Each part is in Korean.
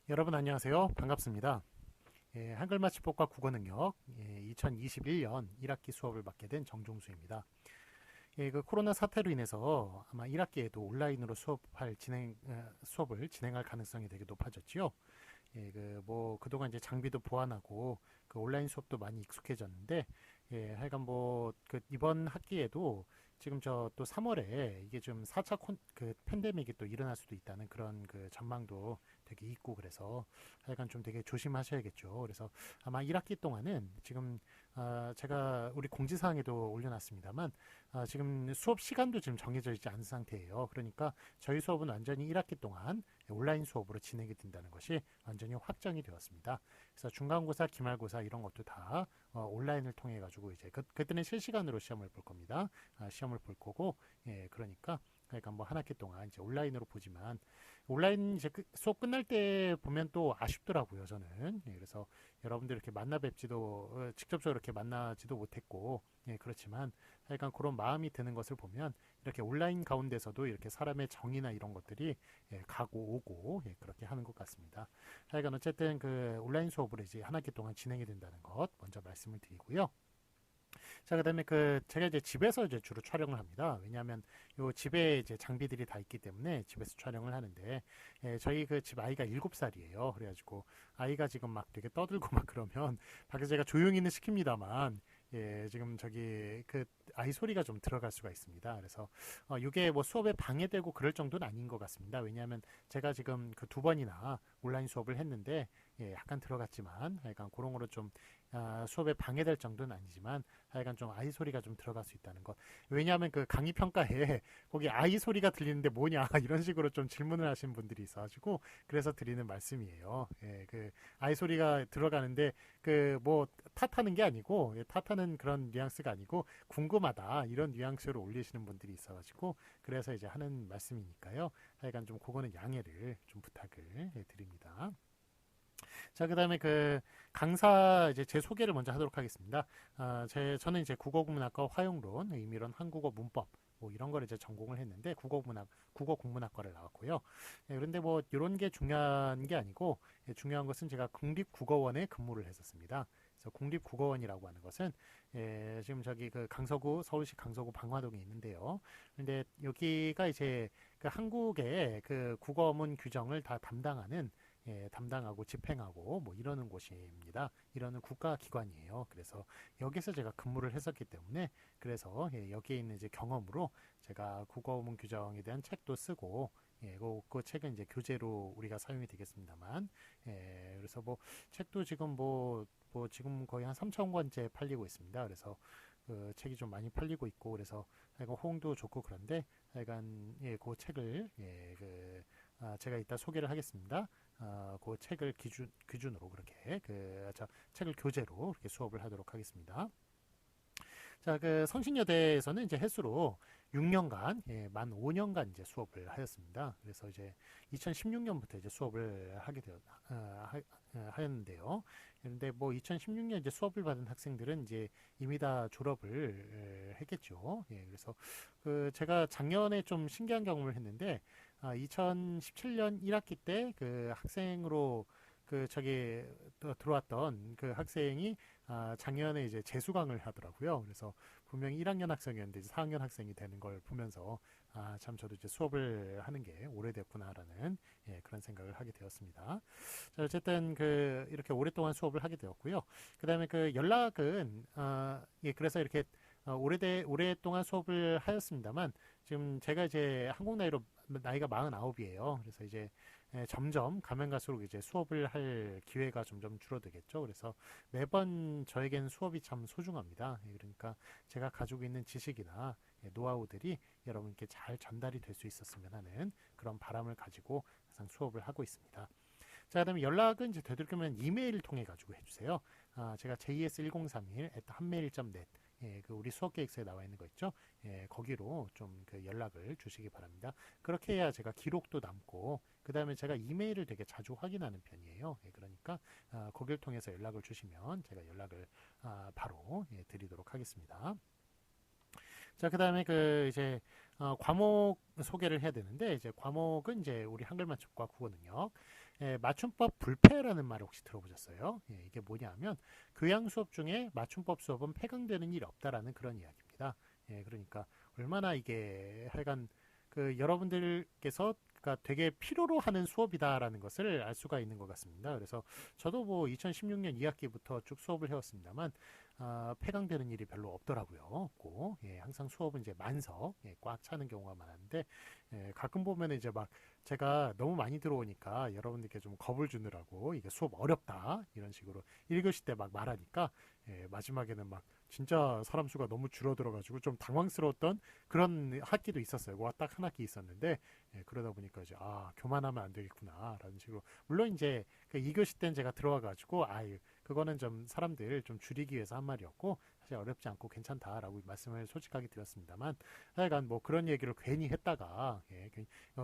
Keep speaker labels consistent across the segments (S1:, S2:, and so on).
S1: 여러분 안녕하세요. 반갑습니다. 한글 맞춤법과 국어 능력 2021년 1학기 수업을 맡게 된 정종수입니다. 그 코로나 사태로 인해서 아마 1학기에도 온라인으로 수업을 진행할 가능성이 되게 높아졌지요. 뭐 그동안 이제 장비도 보완하고 그 온라인 수업도 많이 익숙해졌는데, 하여간 뭐 그 이번 학기에도 지금 저 또 3월에 이게 좀 4차 그 팬데믹이 또 일어날 수도 있다는 그런 그 전망도 되게 있고, 그래서 하여간 좀 되게 조심하셔야겠죠. 그래서 아마 1학기 동안은 지금 제가 우리 공지사항에도 올려놨습니다만, 지금 수업 시간도 지금 정해져 있지 않은 상태예요. 그러니까 저희 수업은 완전히 1학기 동안 온라인 수업으로 진행이 된다는 것이 완전히 확정이 되었습니다. 그래서 중간고사, 기말고사 이런 것도 다 온라인을 통해 가지고 이제 그때는 실시간으로 시험을 볼 겁니다. 시험을 볼 거고, 그러니까 뭐 한 학기 동안 이제 온라인으로 보지만, 온라인 이제 수업 끝날 때 보면 또 아쉽더라고요, 저는. 그래서 여러분들 이렇게 만나 뵙지도 직접적으로 이렇게 만나지도 못했고, 그렇지만 하여간 그런 마음이 드는 것을 보면 이렇게 온라인 가운데서도 이렇게 사람의 정이나 이런 것들이 가고 오고 그렇게 하는 것 같습니다. 하여간 어쨌든 그 온라인 수업으로 이제 한 학기 동안 진행이 된다는 것 먼저 말씀을 드리고요. 자, 그다음에 그 제가 이제 집에서 이제 주로 촬영을 합니다. 왜냐하면 요 집에 이제 장비들이 다 있기 때문에 집에서 촬영을 하는데, 저희 그 집 아이가 7살이에요. 그래가지고 아이가 지금 막 되게 떠들고 막 그러면 밖에서 제가 조용히는 시킵니다만, 지금 저기 그 아이 소리가 좀 들어갈 수가 있습니다. 그래서 이게 뭐 수업에 방해되고 그럴 정도는 아닌 것 같습니다. 왜냐하면 제가 지금 그 2번이나 온라인 수업을 했는데, 약간 들어갔지만 하여간 그런 거로 좀 수업에 방해될 정도는 아니지만 하여간 좀 아이 소리가 좀 들어갈 수 있다는 것. 왜냐하면 그 강의 평가에 거기 아이 소리가 들리는데 뭐냐 이런 식으로 좀 질문을 하신 분들이 있어가지고 그래서 드리는 말씀이에요. 그 아이 소리가 들어가는데 그 뭐 탓하는 게 아니고, 탓하는 그런 뉘앙스가 아니고 궁금하다 이런 뉘앙스로 올리시는 분들이 있어가지고 그래서 이제 하는 말씀이니까요. 하여간 좀 그거는 양해를 좀 부탁을 드립니다. 자, 그다음에 그 강사 이제 제 소개를 먼저 하도록 하겠습니다. 저는 이제 국어국문학과 화용론, 의미론, 한국어 문법 뭐 이런 걸 이제 전공을 했는데 국어국문학과를 나왔고요. 그런데 뭐 이런 게 중요한 게 아니고, 중요한 것은 제가 국립국어원에 근무를 했었습니다. 그래서 국립국어원이라고 하는 것은, 지금 저기 그 강서구 서울시 강서구 방화동에 있는데요. 그런데 여기가 이제 그 한국의 그 국어문 규정을 다 담당하고 집행하고 뭐 이러는 곳입니다. 이러는 국가기관이에요. 그래서 여기서 제가 근무를 했었기 때문에, 그래서 여기에 있는 이제 경험으로 제가 국어문 규정에 대한 책도 쓰고, 그 책은 이제 교재로 우리가 사용이 되겠습니다만, 그래서 뭐 책도 지금 뭐 지금 거의 한 3천 권째 팔리고 있습니다. 그래서 그 책이 좀 많이 팔리고 있고, 그래서 하여간 호응도 좋고, 그런데 하여간 그 책을 제가 이따 소개를 하겠습니다. 그 책을 기준으로 그렇게 저 책을 교재로 이렇게 수업을 하도록 하겠습니다. 자, 그 성신여대에서는 이제 횟수로 6년간, 만 5년간 이제 수업을 하였습니다. 그래서 이제 2016년부터 이제 수업을 하였는데요. 그런데 뭐 2016년 이제 수업을 받은 학생들은 이제 이미 다 졸업을 했겠죠. 그래서 그 제가 작년에 좀 신기한 경험을 했는데, 2017년 1학기 때 그 학생으로 그 저기 들어왔던 그 학생이 작년에 이제 재수강을 하더라고요. 그래서 분명히 1학년 학생이었는데 이제 4학년 학생이 되는 걸 보면서 참 저도 이제 수업을 하는 게 오래됐구나라는 그런 생각을 하게 되었습니다. 자, 어쨌든 그 이렇게 오랫동안 수업을 하게 되었고요. 그다음에 그 연락은 그래서 이렇게 오랫동안 수업을 하였습니다만, 지금 제가 이제 한국 나이가 49이에요. 그래서 이제 점점 가면 갈수록 이제 수업을 할 기회가 점점 줄어들겠죠. 그래서 매번 저에겐 수업이 참 소중합니다. 그러니까 제가 가지고 있는 지식이나 노하우들이 여러분께 잘 전달이 될 수 있었으면 하는 그런 바람을 가지고 항상 수업을 하고 있습니다. 자, 그다음에 연락은 이제 되도록이면 이메일을 통해 가지고 해주세요. 제가 js1031@한메일.net, 그 우리 수업 계획서에 나와 있는 거 있죠? 거기로 좀 그 연락을 주시기 바랍니다. 그렇게 해야 제가 기록도 남고, 그 다음에 제가 이메일을 되게 자주 확인하는 편이에요. 그러니까 거기를 통해서 연락을 주시면 제가 연락을 바로 드리도록 하겠습니다. 자, 그다음에 그 이제 과목 소개를 해야 되는데, 이제 과목은 이제 우리 한글 맞춤과 국어 능력. 맞춤법 불패라는 말을 혹시 들어보셨어요? 이게 뭐냐면 교양 수업 중에 맞춤법 수업은 폐강되는 일이 없다라는 그런 이야기입니다. 그러니까 얼마나 이게 하여간 그 여러분들께서 그러니까 되게 필요로 하는 수업이다라는 것을 알 수가 있는 것 같습니다. 그래서 저도 뭐 2016년 2학기부터 쭉 수업을 해왔습니다만 폐강되는 일이 별로 없더라고요. 없고 항상 수업은 이제 만석 꽉 차는 경우가 많았는데 가끔 보면 이제 막 제가 너무 많이 들어오니까 여러분들께 좀 겁을 주느라고 이게 수업 어렵다 이런 식으로 1교시 때 막 말하니까 마지막에는 막 진짜 사람 수가 너무 줄어들어가지고 좀 당황스러웠던 그런 학기도 있었어요. 와, 딱 한 학기 있었는데 그러다 보니까 이제 교만하면 안 되겠구나라는 식으로 물론 이제 그 2교시 때는 제가 들어와가지고 그거는 좀 사람들 좀 줄이기 위해서 한 말이었고 사실 어렵지 않고 괜찮다라고 말씀을 솔직하게 드렸습니다만 하여간 뭐 그런 얘기를 괜히 했다가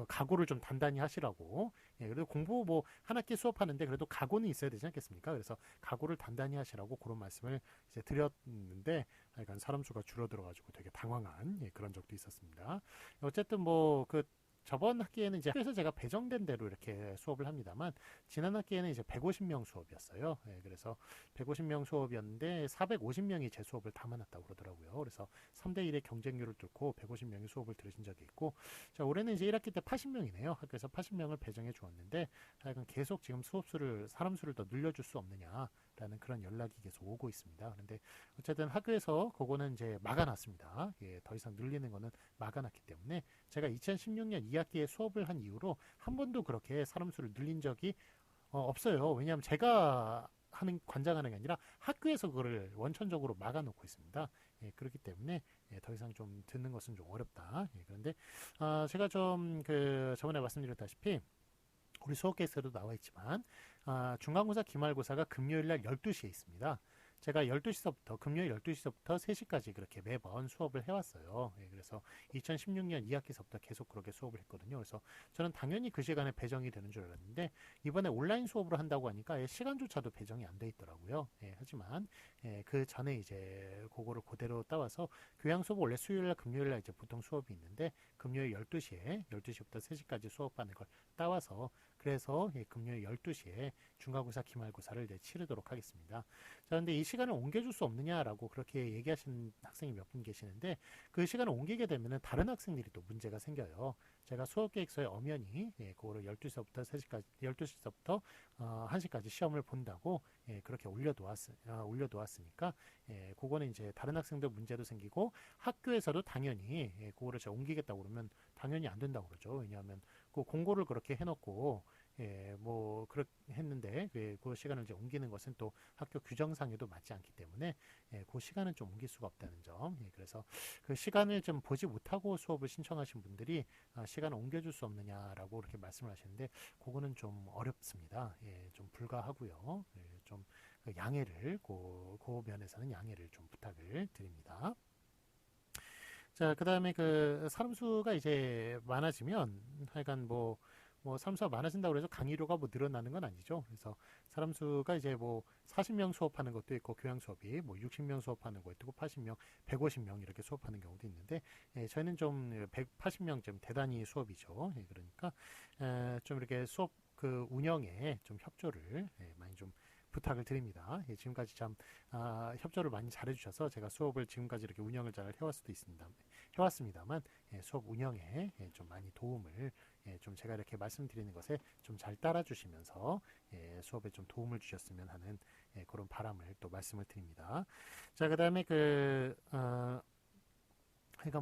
S1: 각오를 좀 단단히 하시라고 그래도 공부 뭐 한 학기 수업하는데 그래도 각오는 있어야 되지 않겠습니까? 그래서 각오를 단단히 하시라고 그런 말씀을 이제 드렸는데 하여간 사람 수가 줄어들어가지고 되게 당황한 그런 적도 있었습니다. 어쨌든 뭐 그 저번 학기에는 이제 학교에서 제가 배정된 대로 이렇게 수업을 합니다만 지난 학기에는 이제 150명 수업이었어요. 그래서 150명 수업이었는데 450명이 제 수업을 담아놨다고 그러더라고요. 그래서 3대1의 경쟁률을 뚫고 150명의 수업을 들으신 적이 있고 자, 올해는 이제 1학기 때 80명이네요. 학교에서 80명을 배정해 주었는데 하여간 계속 지금 사람 수를 더 늘려줄 수 없느냐라는 그런 연락이 계속 오고 있습니다. 그런데 어쨌든 학교에서 그거는 이제 막아놨습니다. 더 이상 늘리는 거는 막아놨기 때문에 제가 2016년 2학기에 수업을 한 이후로 한 번도 그렇게 사람 수를 늘린 적이 없어요. 왜냐하면 제가 관장하는 게 아니라 학교에서 그거를 원천적으로 막아놓고 있습니다. 그렇기 때문에 더 이상 좀 듣는 것은 좀 어렵다. 그런데 제가 좀 그 저번에 말씀드렸다시피 우리 수업 계획서도 나와 있지만 중간고사 기말고사가 금요일날 12시에 있습니다. 제가 12시서부터 금요일 12시서부터 3시까지 그렇게 매번 수업을 해왔어요. 그래서 2016년 2학기서부터 계속 그렇게 수업을 했거든요. 그래서 저는 당연히 그 시간에 배정이 되는 줄 알았는데 이번에 온라인 수업으로 한다고 하니까 시간조차도 배정이 안 돼 있더라고요. 하지만 그 전에 이제 그거를 그대로 따와서 교양 수업 원래 수요일날 금요일날 이제 보통 수업이 있는데 금요일 12시부터 3시까지 수업하는 걸 따와서 그래서 금요일 12시에 중간고사 기말고사를 치르도록 하겠습니다. 자, 근데 이 시간을 옮겨줄 수 없느냐라고 그렇게 얘기하시는 학생이 몇 분 계시는데 그 시간을 옮기게 되면 다른 학생들이 또 문제가 생겨요. 제가 수업 계획서에 엄연히 그거를 12시부터 3시까지 12시부터 1시까지 시험을 본다고 그렇게 올려놓았으니까 그거는 이제 다른 학생들 문제도 생기고 학교에서도 당연히 그거를 제가 옮기겠다고 그러면 당연히 안 된다고 그러죠. 왜냐하면 그 공고를 그렇게 해놓고 뭐 그렇게 했는데 그 시간을 이제 옮기는 것은 또 학교 규정상에도 맞지 않기 때문에 그 시간은 좀 옮길 수가 없다는 점. 그래서 그 시간을 좀 보지 못하고 수업을 신청하신 분들이 시간을 옮겨줄 수 없느냐라고 그렇게 말씀을 하시는데 그거는 좀 어렵습니다. 좀 불가하고요. 좀 양해를 그 면에서는 양해를 좀 부탁을 드립니다. 자, 그 다음에 그 사람 수가 이제 많아지면 하여간 뭐 사람 수가 많아진다고 해서 강의료가 뭐 늘어나는 건 아니죠. 그래서 사람 수가 이제 뭐 40명 수업하는 것도 있고 교양 수업이 뭐 60명 수업하는 것도 있고 80명, 150명 이렇게 수업하는 경우도 있는데 저희는 좀 180명 좀 대단히 수업이죠. 그러니까 좀 이렇게 수업 그 운영에 좀 협조를 많이 좀 부탁을 드립니다. 지금까지 참 협조를 많이 잘해주셔서 제가 수업을 지금까지 이렇게 운영을 잘 해왔습니다만 수업 운영에 좀 많이 도움을 좀 제가 이렇게 말씀드리는 것에 좀 잘 따라주시면서 수업에 좀 도움을 주셨으면 하는 그런 바람을 또 말씀을 드립니다. 자, 그다음에 그러니까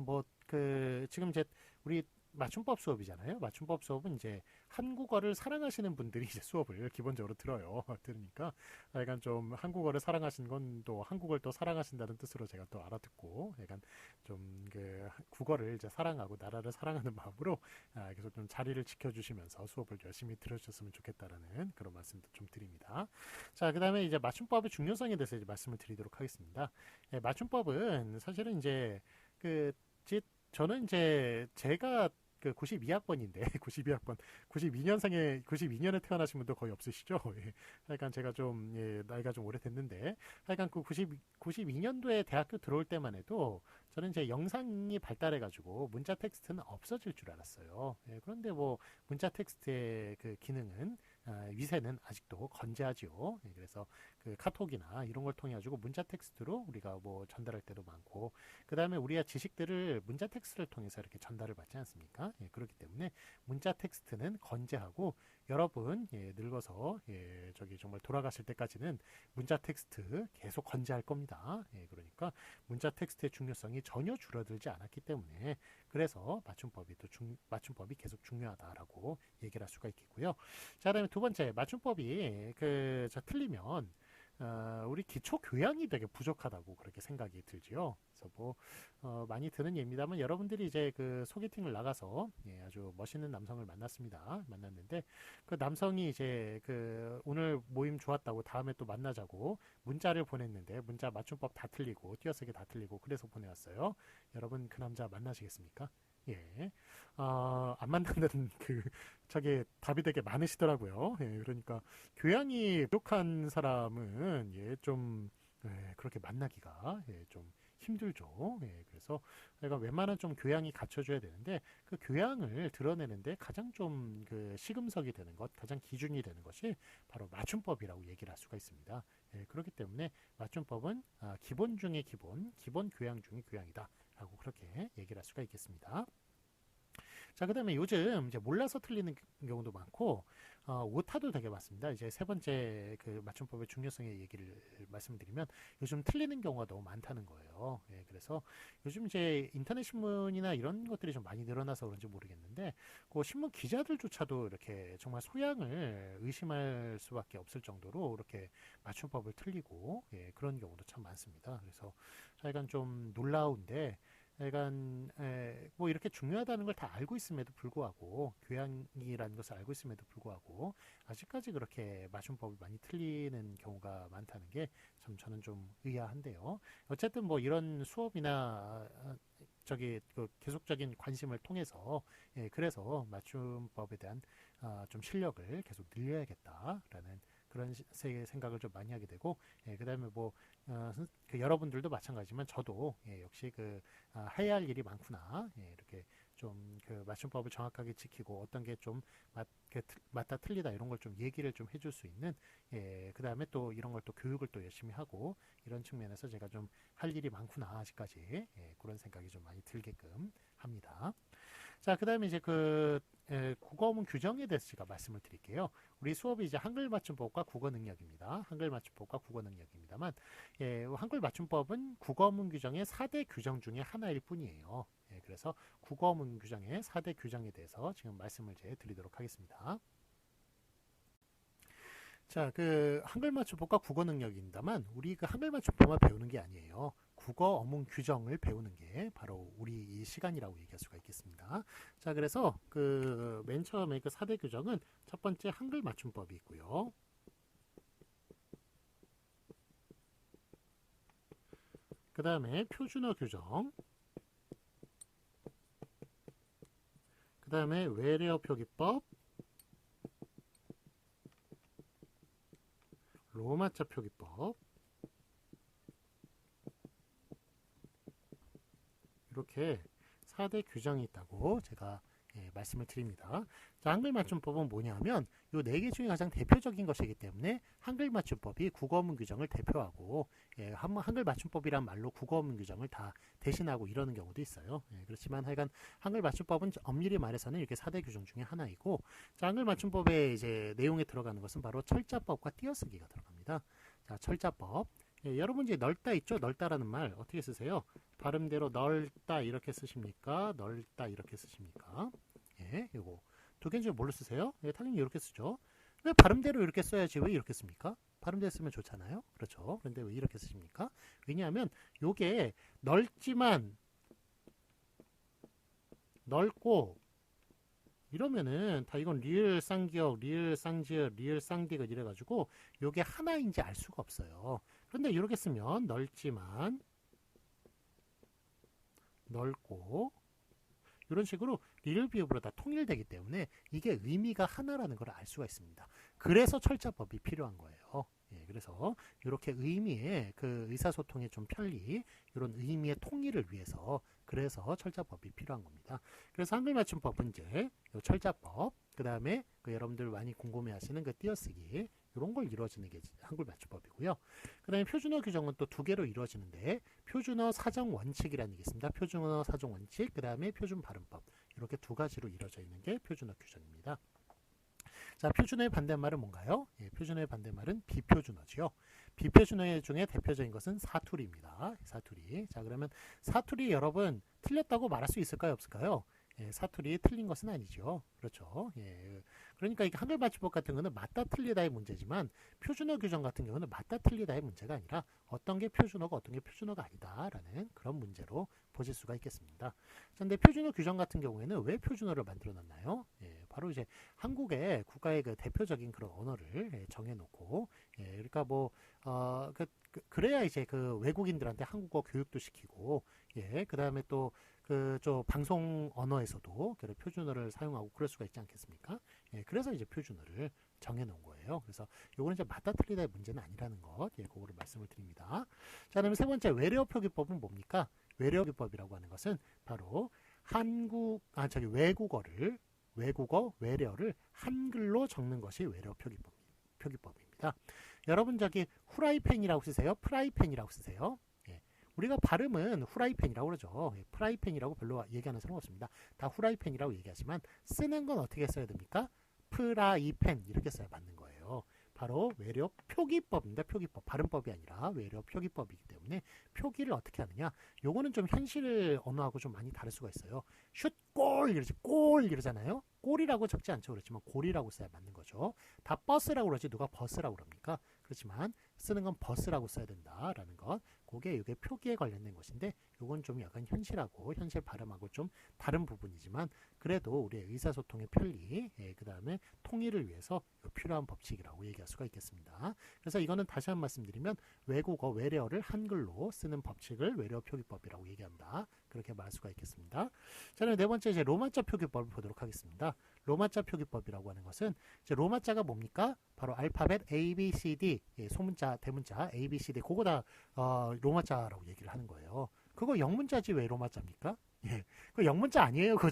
S1: 뭐 그 지금 이제 우리 맞춤법 수업이잖아요. 맞춤법 수업은 이제 한국어를 사랑하시는 분들이 이제 수업을 기본적으로 들어요. 들으니까 약간 좀 한국어를 사랑하시는 건 또 한국을 또 사랑하신다는 뜻으로 제가 또 알아듣고 약간 좀 그 국어를 이제 사랑하고 나라를 사랑하는 마음으로 계속 좀 자리를 지켜주시면서 수업을 열심히 들어주셨으면 좋겠다라는 그런 말씀도 좀 드립니다. 자, 그다음에 이제 맞춤법의 중요성에 대해서 이제 말씀을 드리도록 하겠습니다. 맞춤법은 사실은 이제 그 저는 이제 제가 그 92학번인데 92학번 92년에 태어나신 분도 거의 없으시죠? 하여간 제가 좀 나이가 좀 오래됐는데 하여간 그 92년도에 대학교 들어올 때만 해도 저는 이제 영상이 발달해 가지고 문자 텍스트는 없어질 줄 알았어요. 그런데 뭐 문자 텍스트의 그 기능은 위세는 아직도 건재하지요. 예, 그래서 그 카톡이나 이런 걸 통해 가지고 문자 텍스트로 우리가 뭐 전달할 때도 많고, 그 다음에 우리가 지식들을 문자 텍스트를 통해서 이렇게 전달을 받지 않습니까? 예, 그렇기 때문에 문자 텍스트는 건재하고, 여러분 늙어서 저기 정말 돌아가실 때까지는 문자 텍스트 계속 건재할 겁니다. 예, 그러니까 문자 텍스트의 중요성이 전혀 줄어들지 않았기 때문에, 그래서 맞춤법이 계속 중요하다라고 얘기를 할 수가 있겠고요. 자, 그다음에 두 번째, 맞춤법이 틀리면 우리 기초 교양이 되게 부족하다고 그렇게 생각이 들지요. 그래서 뭐 많이 드는 예입니다만, 여러분들이 이제 그 소개팅을 나가서 아주 멋있는 남성을 만났는데, 그 남성이 이제 그 오늘 모임 좋았다고 다음에 또 만나자고 문자를 보냈는데, 문자 맞춤법 다 틀리고 띄어쓰기 다 틀리고 그래서 보내왔어요. 여러분 그 남자 만나시겠습니까? 예. 안 만난다는 저게 답이 되게 많으시더라고요. 예, 그러니까 교양이 부족한 사람은 좀 그렇게 만나기가 좀 힘들죠. 예, 그래서 내가 웬만한 좀 교양이 갖춰줘야 되는데, 그 교양을 드러내는데 가장 좀 그 시금석이 되는 것, 가장 기준이 되는 것이 바로 맞춤법이라고 얘기를 할 수가 있습니다. 예, 그렇기 때문에 맞춤법은 기본 중의 기본 교양 중의 교양이다라고 그렇게 얘기를 할 수가 있겠습니다. 자, 그다음에 요즘 이제 몰라서 틀리는 경우도 많고, 오타도 되게 많습니다. 이제 세 번째 그 맞춤법의 중요성의 얘기를 말씀드리면, 요즘 틀리는 경우가 너무 많다는 거예요. 예, 그래서 요즘 이제 인터넷 신문이나 이런 것들이 좀 많이 늘어나서 그런지 모르겠는데, 그 신문 기자들조차도 이렇게 정말 소양을 의심할 수밖에 없을 정도로 이렇게 맞춤법을 틀리고, 그런 경우도 참 많습니다. 그래서 약간 좀 놀라운데, 약간 뭐 이렇게 중요하다는 걸 다 알고 있음에도 불구하고, 교양이라는 것을 알고 있음에도 불구하고 아직까지 그렇게 맞춤법을 많이 틀리는 경우가 많다는 게 참 저는 좀 의아한데요. 어쨌든 뭐 이런 수업이나 그 계속적인 관심을 통해서 그래서 맞춤법에 대한 좀 실력을 계속 늘려야겠다라는 그런 생각을 좀 많이 하게 되고, 그다음에 뭐 그 여러분들도 마찬가지지만 저도 역시 해야 할 일이 많구나, 이렇게 좀 그 맞춤법을 정확하게 지키고 어떤 게 좀 맞다 틀리다 이런 걸 좀 얘기를 좀 해줄 수 있는, 그 다음에 또 이런 걸 또 교육을 또 열심히 하고, 이런 측면에서 제가 좀 할 일이 많구나 아직까지, 그런 생각이 좀 많이 들게끔 합니다. 자, 그 다음에 이제 국어문 규정에 대해서 제가 말씀을 드릴게요. 우리 수업이 이제 한글 맞춤법과 국어 능력입니다. 한글 맞춤법과 국어 능력입니다만, 한글 맞춤법은 국어문 규정의 4대 규정 중에 하나일 뿐이에요. 그래서 국어문 규정의 4대 규정에 대해서 지금 말씀을 이제 드리도록 하겠습니다. 자, 한글 맞춤법과 국어 능력입니다만, 우리 한글 맞춤법만 배우는 게 아니에요. 국어 어문 규정을 배우는 게 바로 우리 이 시간이라고 얘기할 수가 있겠습니다. 자, 그래서 맨 처음에 4대 규정은, 첫 번째 한글 맞춤법이 있고요. 그 다음에 표준어 규정, 그 다음에 외래어 표기법, 로마자 표기법, 이렇게 4대 규정이 있다고 제가 말씀을 드립니다. 자, 한글 맞춤법은 뭐냐면 이 4개 중에 가장 대표적인 것이기 때문에 한글 맞춤법이 국어문 규정을 대표하고, 한글 맞춤법이란 말로 국어문 규정을 다 대신하고 이러는 경우도 있어요. 그렇지만 하여간 한글 맞춤법은 엄밀히 말해서는 이렇게 4대 규정 중에 하나이고, 자, 한글 맞춤법의 이제 내용에 들어가는 것은 바로 철자법과 띄어쓰기가 들어갑니다. 자, 철자법. 여러분 이제 넓다 있죠? 넓다라는 말 어떻게 쓰세요? 발음대로 넓다 이렇게 쓰십니까? 넓다 이렇게 쓰십니까? 요거 두 개 중에 뭘로 쓰세요? 당연히 이렇게 쓰죠. 왜 발음대로 이렇게 써야지 왜 이렇게 씁니까? 발음대로 쓰면 좋잖아요. 그렇죠. 그런데 왜 이렇게 쓰십니까? 왜냐하면 요게 넓지만 넓고 이러면은 다 이건 리을 쌍기역, 리을 쌍지읒, 리을 쌍디귿 이래가지고 요게 하나인지 알 수가 없어요. 그런데 이렇게 쓰면 넓지만 넓고 이런 식으로 리을 비읍으로 다 통일되기 때문에 이게 의미가 하나라는 걸 알 수가 있습니다. 그래서 철자법이 필요한 거예요. 그래서 이렇게 의미의 의사소통의 좀 편리, 이런 의미의 통일을 위해서 그래서 철자법이 필요한 겁니다. 그래서 한글 맞춤법 문제, 요 철자법, 그 다음에 그 여러분들 많이 궁금해하시는 그 띄어쓰기 이런 걸 이루어지는 게 한글 맞춤법이고요. 그 다음에 표준어 규정은 또 두 개로 이루어지는데 표준어 사정 원칙이라는 게 있습니다. 표준어 사정 원칙, 그 다음에 표준 발음법 이렇게 두 가지로 이루어져 있는 게 표준어 규정입니다. 자, 표준어의 반대말은 뭔가요? 예, 표준어의 반대말은 비표준어지요. 비표준어 중에 대표적인 것은 사투리입니다. 사투리. 자, 그러면 사투리 여러분 틀렸다고 말할 수 있을까요? 없을까요? 예, 사투리 틀린 것은 아니죠. 그렇죠. 예, 그러니까 이게 한글 맞춤법 같은 거는 맞다 틀리다의 문제지만 표준어 규정 같은 경우는 맞다 틀리다의 문제가 아니라 어떤 게 표준어가 어떤 게 표준어가 아니다라는 그런 문제로 보실 수가 있겠습니다. 그런데 표준어 규정 같은 경우에는 왜 표준어를 만들어 놨나요? 예, 바로 이제 한국의 국가의 그 대표적인 그런 언어를 예, 정해놓고 예, 그러니까 뭐 그래야 이제 그 외국인들한테 한국어 교육도 시키고 예, 그 다음에 또 그 방송 언어에서도 그런 표준어를 사용하고 그럴 수가 있지 않겠습니까? 예, 그래서 이제 표준어를 정해놓은 거예요. 그래서 요거는 이제 맞다 틀리다의 문제는 아니라는 것, 예, 그거를 말씀을 드립니다. 자, 그러면 세 번째 외래어 표기법은 뭡니까? 외래어 표기법이라고 하는 것은 바로 외국어 외래어를 한글로 적는 것이 외래어 표기법입니다. 여러분 후라이팬이라고 쓰세요? 프라이팬이라고 쓰세요? 예. 우리가 발음은 후라이팬이라고 그러죠. 예, 프라이팬이라고 별로 얘기하는 사람 없습니다. 다 후라이팬이라고 얘기하지만 쓰는 건 어떻게 써야 됩니까? 프라이팬 이렇게 써야 맞는 거예요. 바로 외래어 표기법입니다. 표기법. 발음법이 아니라 외래어 표기법이기 때문에 표기를 어떻게 하느냐. 요거는 좀 현실 언어하고 좀 많이 다를 수가 있어요. 슛, 골 이러지. 골 이러잖아요. 골이라고 적지 않죠. 그렇지만 골이라고 써야 맞는 거죠. 다 버스라고 그러지 누가 버스라고 그럽니까? 그렇지만 쓰는 건 버스라고 써야 된다라는 것. 그게 이게 표기에 관련된 것인데 요건 좀 약간 현실하고 현실 발음하고 좀 다른 부분이지만 그래도 우리의 의사소통의 편리, 예, 그 다음에 통일을 위해서 필요한 법칙이라고 얘기할 수가 있겠습니다. 그래서 이거는 다시 한 번 말씀드리면 외국어 외래어를 한글로 쓰는 법칙을 외래어 표기법이라고 얘기한다. 그렇게 말할 수가 있겠습니다. 자, 그럼 네 번째 이제 로마자 표기법을 보도록 하겠습니다. 로마자 표기법이라고 하는 것은 이제 로마자가 뭡니까? 바로 알파벳 A, B, C, D, 예, 소문자, 대문자 A, B, C, D 그거 다 로마자라고 얘기를 하는 거예요. 그거 영문자지 왜 로마자입니까? 예, 그 영문자 아니에요. 그거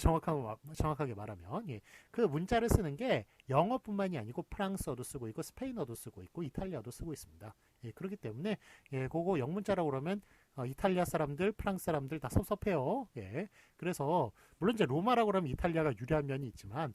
S1: 정확하게 말하면 예, 그 문자를 쓰는 게 영어뿐만이 아니고 프랑스어도 쓰고 있고 스페인어도 쓰고 있고 이탈리아도 쓰고 있습니다. 예, 그렇기 때문에 예, 그거 영문자라고 그러면 이탈리아 사람들, 프랑스 사람들 다 섭섭해요. 예, 그래서 물론 이제 로마라고 그러면 이탈리아가 유리한 면이 있지만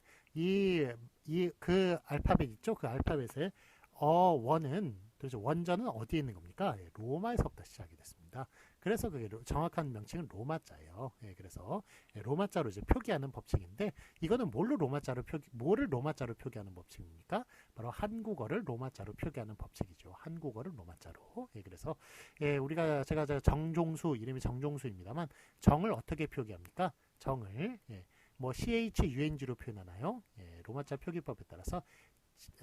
S1: 그 알파벳 있죠? 그 알파벳의 원은 도대체 원전은 어디에 있는 겁니까? 예, 로마에서부터 시작이 됐습니다. 그래서 그게 정확한 명칭은 로마자예요. 예, 그래서 로마자로 이제 표기하는 법칙인데 이거는 뭐를 로마자로 표기하는 법칙입니까? 바로 한국어를 로마자로 표기하는 법칙이죠. 한국어를 로마자로. 예, 그래서 예, 제가 정종수 이름이 정종수입니다만 정을 어떻게 표기합니까? 정을 뭐 CHUNG로 표현하나요? 예, 로마자 표기법에 따라서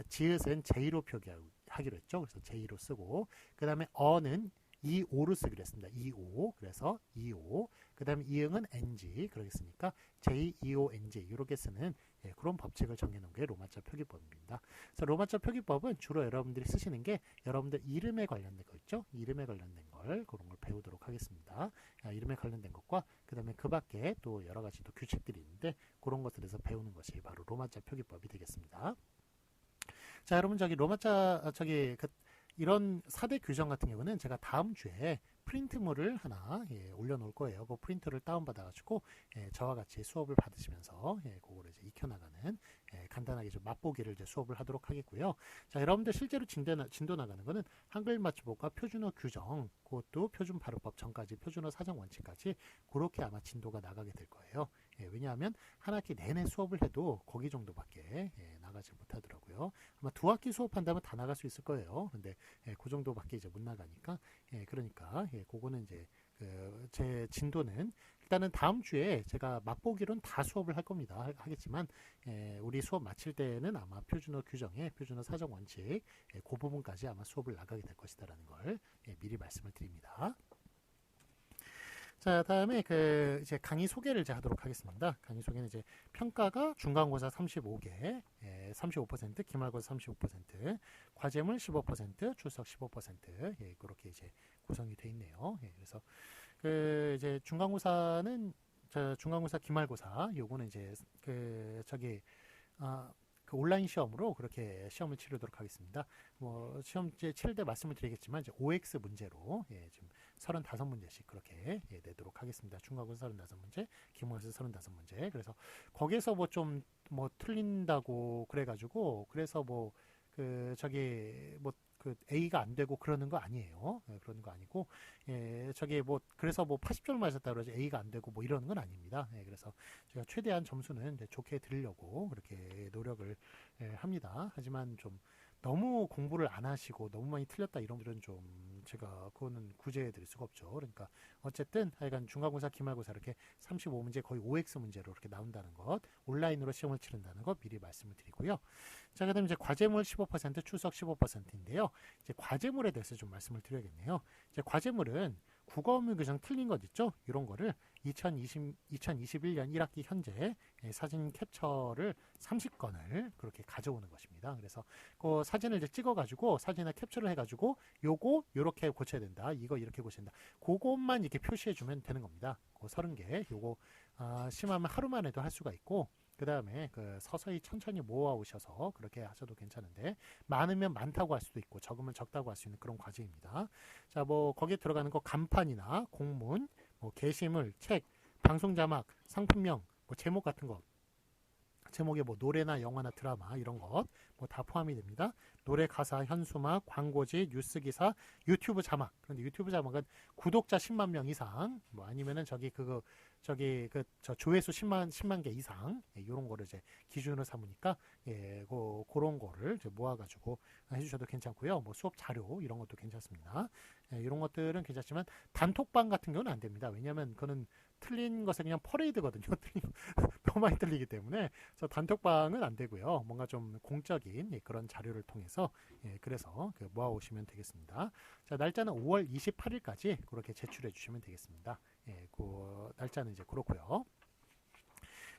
S1: 지읒은 J로 표기하기로 했죠. 그래서 J로 쓰고 그 다음에 어는 EO로 쓰기로 했습니다. EO. 그래서 EO. 그 다음에 이응은 NG. 그러겠습니까? JEONG. 이렇게 쓰는 그런 법칙을 정해놓은 게 로마자 표기법입니다. 그래서 로마자 표기법은 주로 여러분들이 쓰시는 게 여러분들 이름에 관련된 거 있죠? 이름에 관련된 걸 그런 걸 배우도록 하겠습니다. 이름에 관련된 것과 그 다음에 그 밖에 또 여러 가지 또 규칙들이 있는데 그런 것들에서 배우는 것이 바로 로마자 표기법이 되겠습니다. 자, 여러분 로마자 이런 4대 규정 같은 경우는 제가 다음 주에 프린트물을 하나 올려놓을 거예요. 그 프린트를 다운받아가지고 저와 같이 수업을 받으시면서 그거를 이제 익혀나가는 간단하게 좀 맛보기를 이제 수업을 하도록 하겠고요. 자, 여러분들 실제로 진도 나가는 거는 한글 맞춤법과 표준어 규정, 그것도 표준 발음법 전까지 표준어 사정 원칙까지 그렇게 아마 진도가 나가게 될 거예요. 왜냐하면 한 학기 내내 수업을 해도 거기 정도밖에 나가지 못하더라고요. 아마 2학기 수업한다면 다 나갈 수 있을 거예요. 근데 그 정도밖에 이제 못 나가니까 그러니까 그거는 이제 제 진도는 일단은 다음 주에 제가 맛보기로는 다 수업을 할 겁니다. 하겠지만 우리 수업 마칠 때는 아마 표준어 규정에 표준어 사정 원칙 그 부분까지 아마 수업을 나가게 될 것이다라는 걸 미리 말씀을 드립니다. 자, 다음에 이제 강의 소개를 이제 하도록 하겠습니다. 강의 소개는 이제 평가가 중간고사 35개, 35%, 기말고사 35%, 과제물 15%, 출석 15%, 그렇게 이제 구성이 되어 있네요. 그래서 이제 중간고사는 저 중간고사 기말고사 요거는 이제 아, 그 온라인 시험으로 그렇게 시험을 치르도록 하겠습니다. 뭐 시험 이제 치를 때 말씀을 드리겠지만 이제 OX 문제로 지금 35문제씩 그렇게 내도록 하겠습니다. 중간고사 35문제, 기말고사 35문제. 그래서 거기에서 뭐 좀 뭐 틀린다고 그래가지고 그래서 뭐 그 A가 안 되고 그러는 거 아니에요. 그러는 거 아니고, 뭐, 그래서 뭐 80점을 맞았다 그러지 A가 안 되고 뭐 이러는 건 아닙니다. 제가 최대한 점수는 이제 좋게 드리려고 그렇게 노력을 합니다. 하지만 좀 너무 공부를 안 하시고 너무 많이 틀렸다 이런 분들은 좀 제가 그거는 구제해 드릴 수가 없죠. 그러니까 어쨌든 하여간 중간고사, 기말고사 이렇게 35문제 거의 OX 문제로 이렇게 나온다는 것, 온라인으로 시험을 치른다는 것 미리 말씀을 드리고요. 자, 그다음에 이제 과제물 15%, 추석 15%인데요. 이제 과제물에 대해서 좀 말씀을 드려야겠네요. 이제 과제물은 국어 업무 규정 틀린 것 있죠? 이런 거를 2021년 1학기 현재 사진 캡처를 30건을 그렇게 가져오는 것입니다. 그래서 그 사진을 이제 찍어가지고 사진을 캡처를 해가지고 요거 요렇게 고쳐야 된다. 이거 이렇게 고쳐야 된다. 그것만 이렇게 표시해주면 되는 겁니다. 그 30개 요거 심하면 하루만 해도 할 수가 있고 그 다음에 서서히 천천히 모아 오셔서 그렇게 하셔도 괜찮은데 많으면 많다고 할 수도 있고 적으면 적다고 할 수 있는 그런 과제입니다. 자, 뭐 거기에 들어가는 거 간판이나 공문, 뭐 게시물, 책, 방송 자막, 상품명, 뭐 제목 같은 거 제목에 뭐 노래나 영화나 드라마 이런 것 뭐 다 포함이 됩니다. 노래 가사, 현수막, 광고지, 뉴스 기사, 유튜브 자막. 그런데 유튜브 자막은 구독자 10만 명 이상, 뭐 아니면은 저 조회수 10만 개 이상 이런 거를 이제 기준으로 삼으니까 그런 거를 이제 모아가지고 해주셔도 괜찮고요. 뭐 수업 자료 이런 것도 괜찮습니다. 이런 것들은 괜찮지만 단톡방 같은 경우는 안 됩니다. 왜냐하면 그거는 틀린 것에 그냥 퍼레이드거든요. 너무 많이 틀리기 때문에 그래서 단톡방은 안 되고요. 뭔가 좀 공적인 그런 자료를 통해서 그래서 모아 오시면 되겠습니다. 자, 날짜는 5월 28일까지 그렇게 제출해 주시면 되겠습니다. 그 날짜는 이제 그렇고요.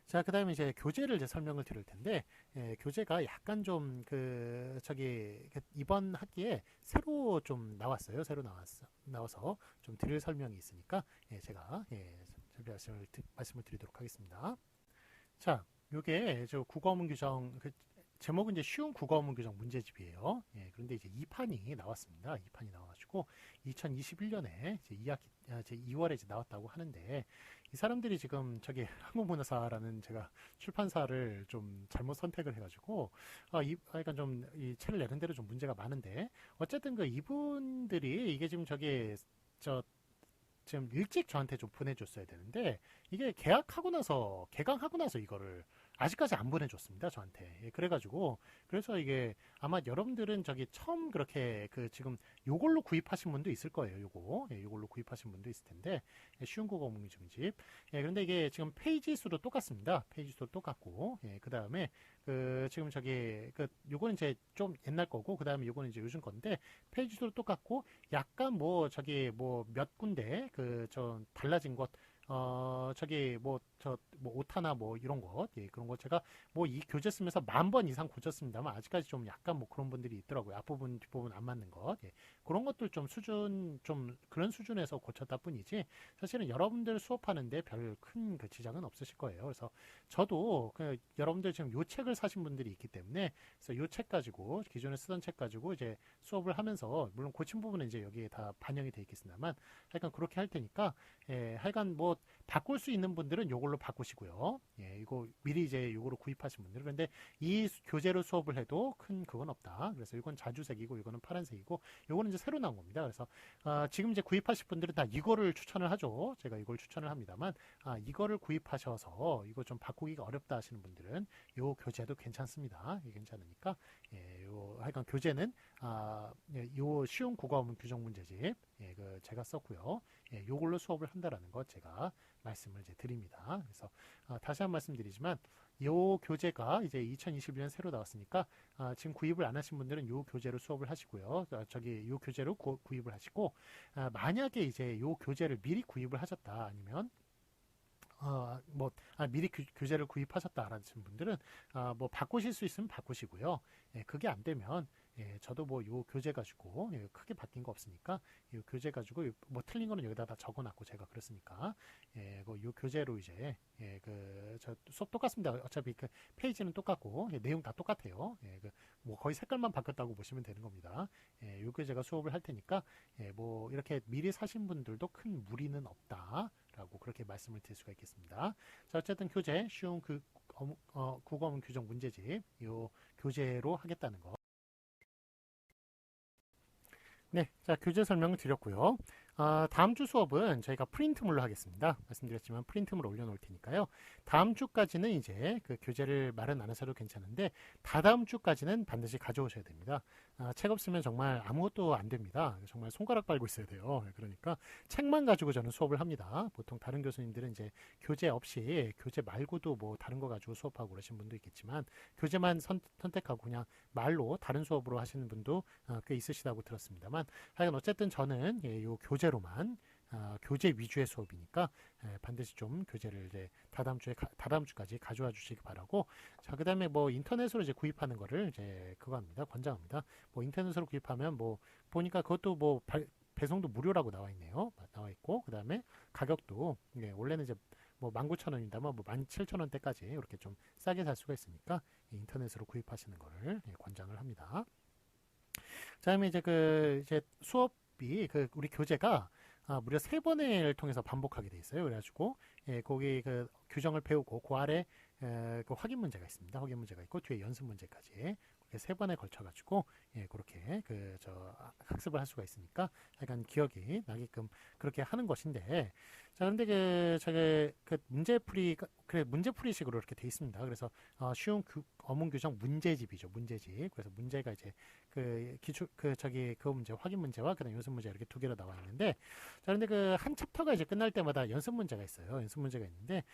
S1: 자, 그 다음에 이제 교재를 이제 설명을 드릴 텐데, 교재가 약간 좀 이번 학기에 새로 좀 나왔어요. 새로 나와서 좀 드릴 설명이 있으니까, 제가, 말씀을 드리도록 하겠습니다. 자, 요게 저 국어문 규정, 제목은 이제 쉬운 국어문 규정 문제집이에요. 그런데 이제 2판이 나왔습니다. 2판이 나와가지고 2021년에 이제 2학기 제 2월에 이제 나왔다고 하는데 이 사람들이 지금 한국문화사라는 제가 출판사를 좀 잘못 선택을 해가지고 약간 좀 이 책을 내는 대로 좀 문제가 많은데 어쨌든 이분들이 이게 지금 저 지금 일찍 저한테 좀 보내줬어야 되는데 이게 개강하고 나서 이거를 아직까지 안 보내줬습니다 저한테. 그래가지고 그래서 이게 아마 여러분들은 처음 그렇게 지금 요걸로 구입하신 분도 있을 거예요. 요걸로 구입하신 분도 있을 텐데 쉬운 국어 문증집 그런데 이게 지금 페이지 수도 똑같습니다. 페이지 수도 똑같고 그 다음에 지금 요거는 이제 좀 옛날 거고 그 다음에 요거는 이제 요즘 건데 페이지 수도 똑같고 약간 뭐 몇 군데 저 달라진 것 오타나 뭐 이런 것, 그런 거 제가 뭐 이 교재 쓰면서 10,000번 이상 고쳤습니다만 아직까지 좀 약간 뭐 그런 분들이 있더라고요. 앞부분, 뒷부분 안 맞는 것. 그런 것들 좀 그런 수준에서 고쳤다 뿐이지 사실은 여러분들 수업하는데 별 큰 지장은 없으실 거예요. 그래서 저도 여러분들 지금 요 책을 사신 분들이 있기 때문에 그래서 요 책 가지고 기존에 쓰던 책 가지고 이제 수업을 하면서 물론 고친 부분은 이제 여기에 다 반영이 돼 있겠습니다만 하여간 그렇게 할 테니까 하여간 뭐 바꿀 수 있는 분들은 요걸로 바꾸시고요. 이거 미리 이제 요거로 구입하신 분들. 그런데 이 교재로 수업을 해도 큰 그건 없다. 그래서 이건 자주색이고 이거는 파란색이고 요거는 이제 새로 나온 겁니다. 그래서 지금 이제 구입하실 분들은 다 이거를 추천을 하죠. 제가 이걸 추천을 합니다만 이거를 구입하셔서 이거 좀 바꾸기가 어렵다 하시는 분들은 요 교재도 괜찮습니다. 괜찮으니까 하여간 교재는 요 쉬운 국어문 규정 문제집 제가 썼고요. 요걸로 수업을 한다라는 것 제가 말씀을 이제 드립니다. 그래서 다시 한 말씀 드리지만 요 교재가 이제 2021년 새로 나왔으니까 지금 구입을 안 하신 분들은 요 교재로 수업을 하시고요. 요 교재로 구입을 하시고 만약에 이제 요 교재를 미리 구입을 하셨다 아니면 미리 교재를 구입하셨다라는 분들은 뭐 바꾸실 수 있으면 바꾸시고요. 예, 그게 안 되면 저도 뭐 요 교재 가지고 크게 바뀐 거 없으니까 요 교재 가지고 뭐 틀린 거는 여기다 다 적어놨고 제가 그렇으니까 요 교재로 이제 저 수업 똑같습니다. 어차피 그 페이지는 똑같고 내용 다 똑같아요. 뭐 거의 색깔만 바뀌었다고 보시면 되는 겁니다. 요 교재가 수업을 할 테니까 뭐 이렇게 미리 사신 분들도 큰 무리는 없다라고 그렇게 말씀을 드릴 수가 있겠습니다. 자, 어쨌든 교재 쉬운 국어문 규정 문제집 요 교재로 하겠다는 거. 네, 자, 교재 설명을 드렸고요. 다음 주 수업은 저희가 프린트물로 하겠습니다. 말씀드렸지만 프린트물 올려놓을 테니까요. 다음 주까지는 이제 그 교재를 말은 안 하셔도 괜찮은데 다다음 주까지는 반드시 가져오셔야 됩니다. 책 없으면 정말 아무것도 안 됩니다. 정말 손가락 빨고 있어야 돼요. 그러니까 책만 가지고 저는 수업을 합니다. 보통 다른 교수님들은 이제 교재 없이 교재 말고도 뭐 다른 거 가지고 수업하고 그러신 분도 있겠지만 교재만 선택하고 그냥 말로 다른 수업으로 하시는 분도 꽤 있으시다고 들었습니다만 하여간 어쨌든 저는 이 교재로만 교재 위주의 수업이니까 반드시 좀 교재를 이제 다다음 주까지 가져와 주시기 바라고. 자, 그다음에 뭐 인터넷으로 이제 구입하는 거를 이제 그거 합니다. 권장합니다. 뭐 인터넷으로 구입하면 뭐 보니까 그것도 뭐 배송도 무료라고 나와 있네요. 나와 있고 그다음에 가격도 원래는 이제 뭐 19,000원입니다만 뭐 17,000원대까지 이렇게 좀 싸게 살 수가 있으니까 인터넷으로 구입하시는 거를 권장을 합니다. 그다음에 이제 수업이 우리 교재가 무려 3번을 통해서 반복하게 돼 있어요. 그래가지고 거기 그 규정을 배우고 그 아래 그 확인 문제가 있습니다. 확인 문제가 있고 뒤에 연습 문제까지 그렇게 3번에 걸쳐가지고 그렇게 저 학습을 할 수가 있으니까 약간 기억이 나게끔 그렇게 하는 것인데 자 근데 문제풀이식으로 이렇게 돼 있습니다. 그래서 쉬운 어문 규정 문제집이죠. 문제집. 그래서 문제가 이제 그 문제 확인 문제와 그다음 연습 문제 이렇게 두 개로 나와 있는데 자 근데 그 한 챕터가 이제 끝날 때마다 연습 문제가 있어요. 연습 문제가 있는데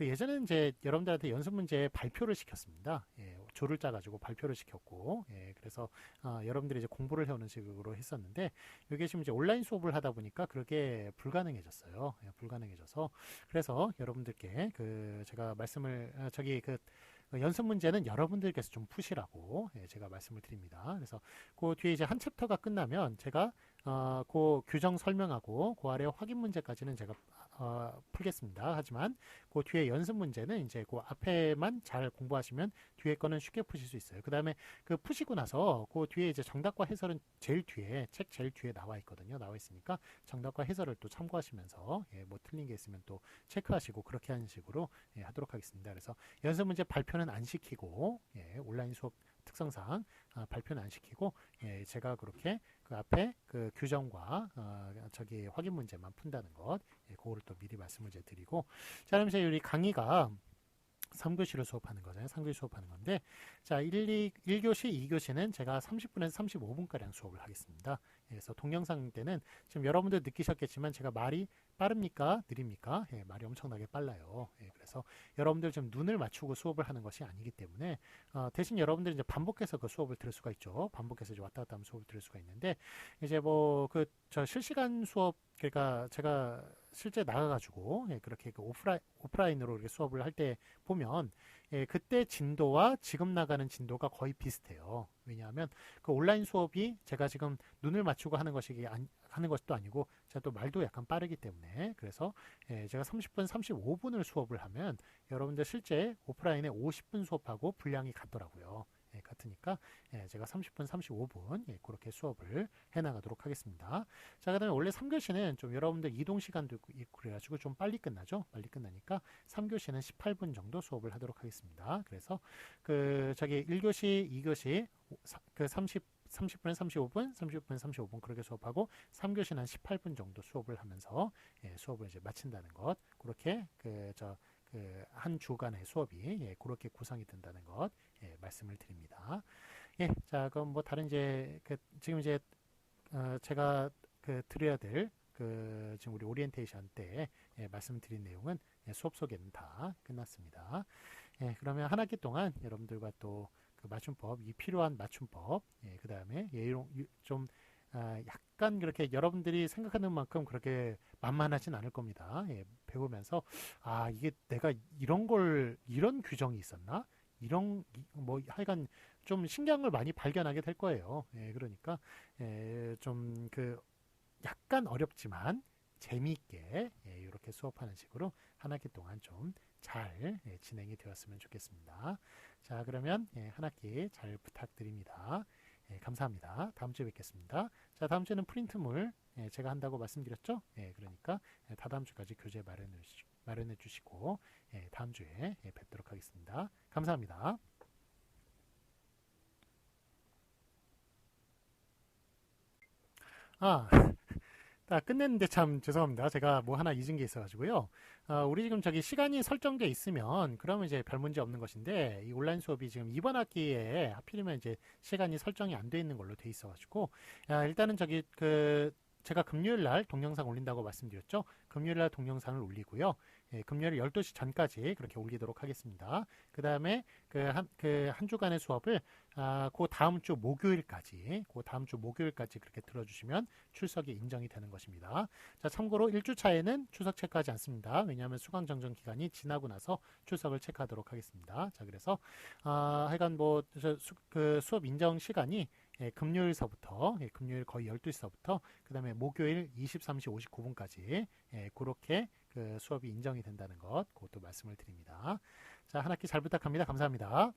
S1: 예전에는 이제 여러분들한테 연습 문제 발표를 시켰습니다. 조를 짜가지고 발표를 시켰고 그래서 여러분들이 이제 공부를 해오는 식으로 했었는데 이게 지금 이제 온라인 수업을 하다 보니까 그게 불가능해졌어요. 불가능해져서 그래서 여러분들께 제가 말씀을 연습 문제는 여러분들께서 좀 푸시라고 제가 말씀을 드립니다. 그래서 그 뒤에 이제 한 챕터가 끝나면 제가 그 규정 설명하고 그 아래 확인 문제까지는 제가 풀겠습니다. 하지만 그 뒤에 연습 문제는 이제 그 앞에만 잘 공부하시면 뒤에 거는 쉽게 푸실 수 있어요. 그 다음에 푸시고 나서 그 뒤에 이제 정답과 해설은 책 제일 뒤에 나와 있거든요. 나와 있으니까 정답과 해설을 또 참고하시면서 뭐 틀린 게 있으면 또 체크하시고 그렇게 하는 식으로 하도록 하겠습니다. 그래서 연습 문제 발표는 안 시키고 온라인 수업 특성상 발표는 안 시키고 제가 그렇게 그 앞에 그 규정과 확인 문제만 푼다는 것 그거를 또 미리 말씀을 드리고 자 그럼 이제 우리 강의가 3교시를 수업하는 거잖아요. 3교시 수업하는 건데 자 1교시, 2교시는 제가 30분에서 35분가량 수업을 하겠습니다. 그래서 동영상 때는 지금 여러분들 느끼셨겠지만 제가 말이 빠릅니까? 느립니까? 말이 엄청나게 빨라요. 그래서 여러분들 좀 눈을 맞추고 수업을 하는 것이 아니기 때문에 대신 여러분들이 이제 반복해서 그 수업을 들을 수가 있죠. 반복해서 이제 왔다 갔다 하면 수업을 들을 수가 있는데 이제 뭐 저 실시간 수업 그러니까 제가 실제 나가가지고 그렇게 오프라인으로 이렇게 수업을 할 때 보면 그때 진도와 지금 나가는 진도가 거의 비슷해요. 왜냐하면 그 온라인 수업이 제가 지금 눈을 맞추고 하는 것도 아니고 제가 또 말도 약간 빠르기 때문에 그래서 제가 30분, 35분을 수업을 하면 여러분들 실제 오프라인에 50분 수업하고 분량이 같더라고요. 같으니까 제가 30분, 35분 그렇게 수업을 해나가도록 하겠습니다. 자, 그다음에 원래 3교시는 좀 여러분들 이동 시간도 있고 그래가지고 좀 빨리 끝나죠. 빨리 끝나니까 3교시는 18분 정도 수업을 하도록 하겠습니다. 그래서 1교시, 2교시 30분, 35분, 30분, 35분 그렇게 수업하고 3교시는 한 18분 정도 수업을 하면서 수업을 이제 마친다는 것 그렇게 한 주간의 수업이 그렇게 구성이 된다는 것 말씀을 드립니다. 자 그럼 뭐 다른 지금 이제 제가 드려야 될 지금 우리 오리엔테이션 때 말씀드린 내용은 수업 소개는 다 끝났습니다. 그러면 한 학기 동안 여러분들과 또 그 맞춤법, 이 필요한 맞춤법, 그 다음에 좀 약간 그렇게 여러분들이 생각하는 만큼 그렇게 만만하진 않을 겁니다. 예, 배우면서 아 이게 내가 이런 규정이 있었나? 뭐 하여간 좀 신기한 걸 많이 발견하게 될 거예요. 예, 그러니까 좀 그 약간 어렵지만 재미있게 이렇게 수업하는 식으로 한 학기 동안 좀 잘 진행이 되었으면 좋겠습니다. 자, 그러면 한 학기 잘 부탁드립니다. 감사합니다. 다음 주에 뵙겠습니다. 자, 다음 주에는 프린트물 제가 한다고 말씀드렸죠? 그러니까 다다음 주까지 교재 마련해 주시고 다음 주에 뵙도록 하겠습니다. 감사합니다. 아, 끝냈는데 참 죄송합니다. 제가 뭐 하나 잊은 게 있어가지고요. 우리 지금 저기 시간이 설정돼 있으면 그러면 이제 별 문제 없는 것인데 이 온라인 수업이 지금 이번 학기에 하필이면 이제 시간이 설정이 안 돼 있는 걸로 돼 있어가지고 일단은 저기 제가 금요일 날 동영상 올린다고 말씀드렸죠. 금요일 날 동영상을 올리고요. 금요일 12시 전까지 그렇게 올리도록 하겠습니다. 그 다음에 한 주간의 수업을 그 다음 주 목요일까지 그렇게 들어주시면 출석이 인정이 되는 것입니다. 자, 참고로 1주차에는 출석 체크하지 않습니다. 왜냐하면 수강 정정 기간이 지나고 나서 출석을 체크하도록 하겠습니다. 자, 그래서 하여간 그 수업 인정 시간이 금요일 거의 12시서부터 그 다음에 목요일 23시 59분까지 그렇게 그 수업이 인정이 된다는 것 그것도 말씀을 드립니다. 자, 한 학기 잘 부탁합니다. 감사합니다.